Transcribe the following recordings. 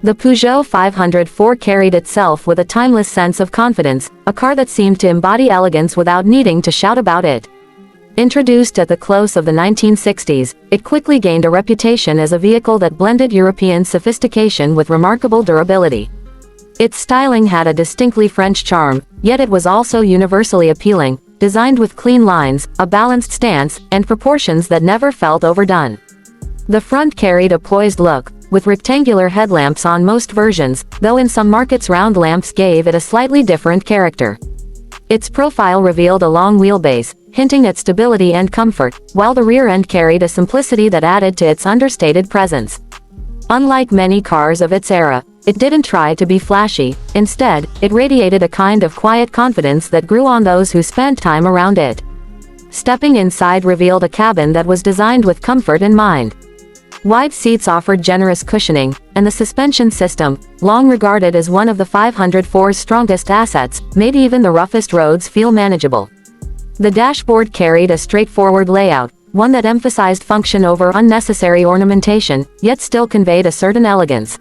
The Peugeot 504 carried itself with a timeless sense of confidence, a car that seemed to embody elegance without needing to shout about it. Introduced at the close of the 1960s, it quickly gained a reputation as a vehicle that blended European sophistication with remarkable durability. Its styling had a distinctly French charm, yet it was also universally appealing, designed with clean lines, a balanced stance, and proportions that never felt overdone. The front carried a poised look, with rectangular headlamps on most versions, though in some markets round lamps gave it a slightly different character. Its profile revealed a long wheelbase, hinting at stability and comfort, while the rear end carried a simplicity that added to its understated presence. Unlike many cars of its era, it didn't try to be flashy. Instead, it radiated a kind of quiet confidence that grew on those who spent time around it. Stepping inside revealed a cabin that was designed with comfort in mind. Wide seats offered generous cushioning, and the suspension system, long regarded as one of the 504's strongest assets, made even the roughest roads feel manageable. The dashboard carried a straightforward layout, one that emphasized function over unnecessary ornamentation, yet still conveyed a certain elegance.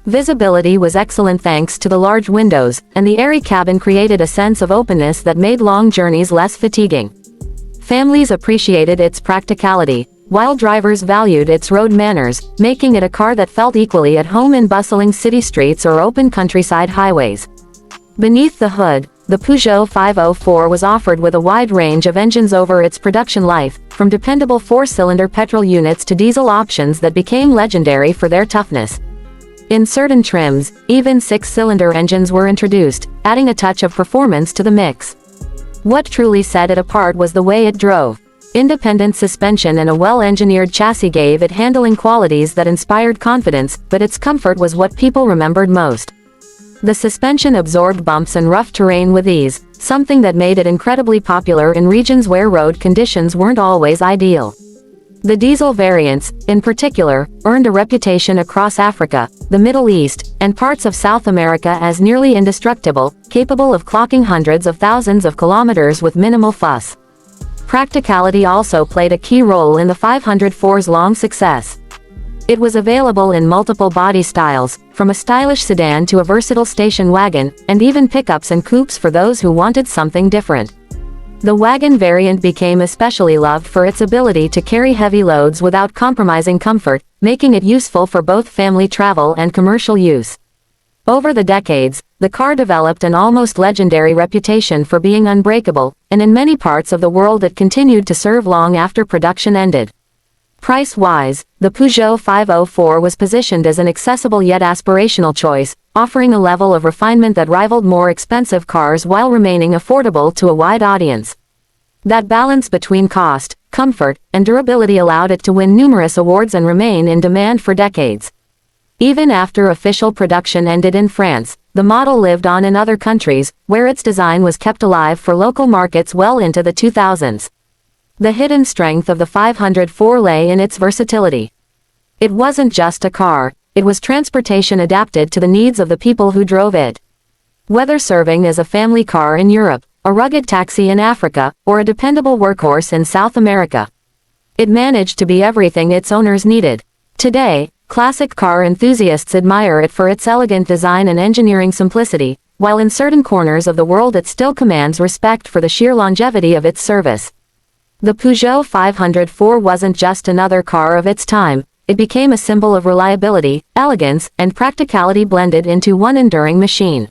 Visibility was excellent thanks to the large windows, and the airy cabin created a sense of openness that made long journeys less fatiguing. Families appreciated its practicality, while drivers valued its road manners, making it a car that felt equally at home in bustling city streets or open countryside highways. Beneath the hood, the Peugeot 504 was offered with a wide range of engines over its production life, from dependable four-cylinder petrol units to diesel options that became legendary for their toughness. In certain trims, even six-cylinder engines were introduced, adding a touch of performance to the mix. What truly set it apart was the way it drove. Independent suspension and a well-engineered chassis gave it handling qualities that inspired confidence, but its comfort was what people remembered most. The suspension absorbed bumps and rough terrain with ease, something that made it incredibly popular in regions where road conditions weren't always ideal. The diesel variants, in particular, earned a reputation across Africa, the Middle East, and parts of South America as nearly indestructible, capable of clocking hundreds of thousands of kilometers with minimal fuss. Practicality also played a key role in the 504's long success. It was available in multiple body styles, from a stylish sedan to a versatile station wagon, and even pickups and coupes for those who wanted something different. The wagon variant became especially loved for its ability to carry heavy loads without compromising comfort, making it useful for both family travel and commercial use. Over the decades, the car developed an almost legendary reputation for being unbreakable, and in many parts of the world it continued to serve long after production ended. Price-wise, the Peugeot 504 was positioned as an accessible yet aspirational choice, offering a level of refinement that rivaled more expensive cars while remaining affordable to a wide audience. That balance between cost, comfort, and durability allowed it to win numerous awards and remain in demand for decades. Even after official production ended in France, the model lived on in other countries, where its design was kept alive for local markets well into the 2000s. The hidden strength of the 504 lay in its versatility. It wasn't just a car, it was transportation adapted to the needs of the people who drove it. Whether serving as a family car in Europe, a rugged taxi in Africa, or a dependable workhorse in South America, it managed to be everything its owners needed. Today, classic car enthusiasts admire it for its elegant design and engineering simplicity, while in certain corners of the world it still commands respect for the sheer longevity of its service. The Peugeot 504 wasn't just another car of its time, it became a symbol of reliability, elegance, and practicality blended into one enduring machine.